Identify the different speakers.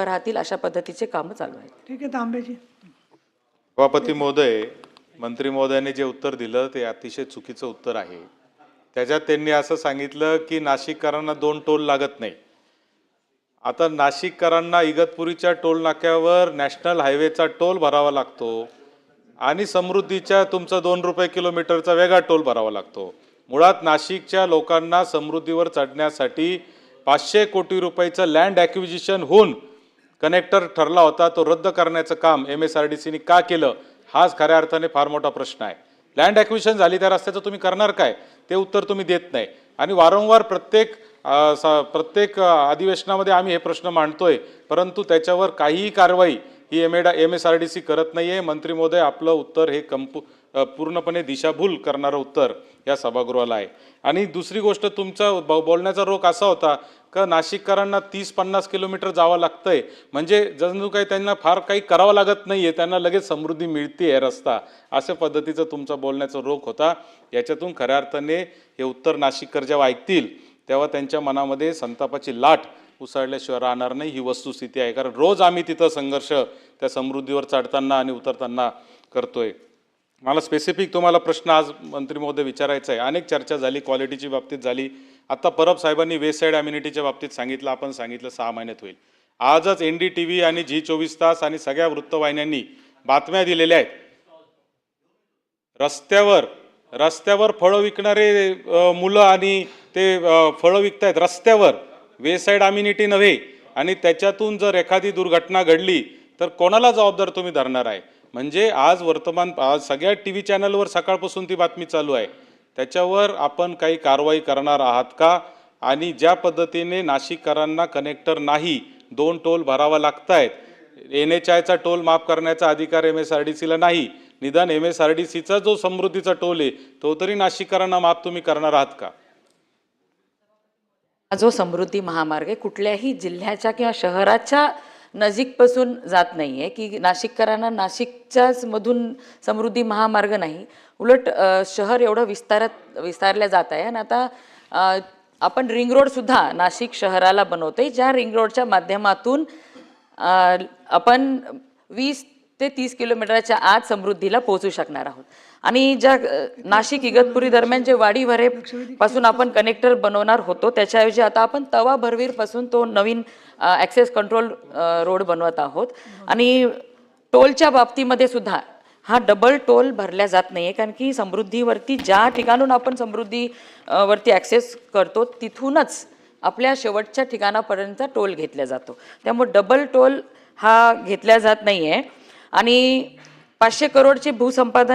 Speaker 1: राहतील अशा पद्धतीचे कामं चालू आहेत।
Speaker 2: ठीक आहे तांबेजी।
Speaker 3: सभापती महोदय, मंत्री महोदयांनी जे उत्तर दिलं ते अतिशय चुकीचं उत्तर आहे। त्याच्यात त्यांनी असं सांगितलं की नाशिककरांना 2 टोल लागत नाही। आता नाशिककरांना इगतपुरीच्या टोल नाक्यावर नॅशनल हायवेचा टोल भरावा लागतो आणि समृद्धीच्या तुमचा 2 रुपये किलोमीटरचा वेगळा टोल भरावा लागतो। मुळात नाशिकच्या लोकांना समृद्धीवर चढण्यासाठी 500 कोटी रुपयाचं लँड ॲक्विजिशन होऊन कनेक्टर ठरला होता, तो रद्द करण्याचं काम MSRDCने का केलं हाच खऱ्या अर्थाने फार मोठा प्रश्न आहे। लँड ॲक्विजिशन झाली त्या रस्त्याचं तुम्ही करणार काय ते उत्तर तुम्ही देत नाही आणि वारंवार प्रत्येक अधिवेशनामध्ये आम्ही हे प्रश्न मांडतोय, परंतु त्याच्यावर काहीही कारवाई ही MSRDC करत नाहीये। मंत्री महोदय, आपलं उत्तर हे पूर्णपणे दिशाभूल करणारं उत्तर या सभागृहाला आहे। आणि दुसरी गोष्ट, तुमचा बोलण्याचा रोख असा होता का नाशिककरांना 30-50 किलोमीटर जावं लागतंय म्हणजे जणू काही त्यांना फार काही करावं लागत नाहीये, त्यांना लगेच समृद्धी मिळते आहे रस्ता, अशा पद्धतीचं तुमचा बोलण्याचा रोख होता। याच्यातून खऱ्या अर्थाने हे उत्तर नाशिककर जेव्हा ऐकतील तेव्हा त्यांच्या मनामध्ये संतापाची लाट उसळल्याशिवाय राहणार नाही, ही वस्तुस्थिती आहे। कारण रोज आम्ही तिथं संघर्ष त्या समृद्धीवर चढताना आणि उतरताना करतोय। मला स्पेसिफिक तुम्हाला प्रश्न आज मंत्री महोदय विचारायचा आहे। अनेक चर्चा झाली, क्वालिटीची बाबतीत झाली, आता परब साहेबांनी वेस्ट साईड अम्युनिटीच्या बाबतीत सांगितलं, आपण सांगितलं 6 महिन्यात होईल। आजच NDTV आणि Zee24 तास आणि सगळ्या वृत्तवाहिन्यांनी बातम्या दिलेल्या आहेत। रस्त्यावर फळं विकणारे मुलं आणि ते फळं विकतायत रस्त्यावर, वेस्ट साईड अम्युनिटी नव्हे। आणि त्याच्यातून जर एखादी दुर्घटना घडली तर कोणाला जबाबदार तुम्ही धरणार आहे? म्हणजे आज सगळ्या TV चॅनलवर सकाळपासून ती बातमी चालू आहे, त्याच्यावर आपण काही कारवाई करणार आहात का? आणि ज्या पद्धतीने नाशिककरांना कनेक्टर नाही, 2 टोल भरावा लागतायत, NHIचा टोल माफ करण्याचा अधिकार MSRDCला नाही, निदान MSRDCचा जो समृद्धीचा टोल आहे तो तरी नाशिककरांना माफ तुम्ही करणार आहात का?
Speaker 1: जो समृद्धी महामार्ग आहे कुठल्याही जिल्ह्याच्या किंवा शहराच्या नजीकपासून जात नाहीये की नाशिककरांना नाशिकच्याच मधून समृद्धी महामार्ग नाही, उलट शहर एवढं विस्तारल्या जात आहे। आणि आता आपण रिंग रोड सुद्धा नाशिक शहराला बनवतोय, ज्या रिंग रोडच्या माध्यमातून आपण 20 ते 30 किलोमीटरच्या आत समृद्धीला पोहोचू शकणार आहोत। आणि ज्या नाशिक इगतपुरी दरम्यान जे वाडीवरे पासून आपण कनेक्टर बनवणार होतो त्याच्याऐवजी आता आपण तवा भरवीर पासून तो नवीन ॲक्सेस कंट्रोल रोड बनवत आहोत। आणि टोलच्या बाबतीमध्ये सुद्धा हा डबल टोल भरल्या जात नाही आहे, कारण की समृद्धीवरती ज्या ठिकाणून आपण समृद्धी वरती ॲक्सेस करतो तिथूनच आपल्या शेवटच्या ठिकाणापर्यंत टोल घेतला जातो, त्यामुळे डबल टोल हा घेतला जात नाही आहे। आणि 500 करोडचे भूसंपादन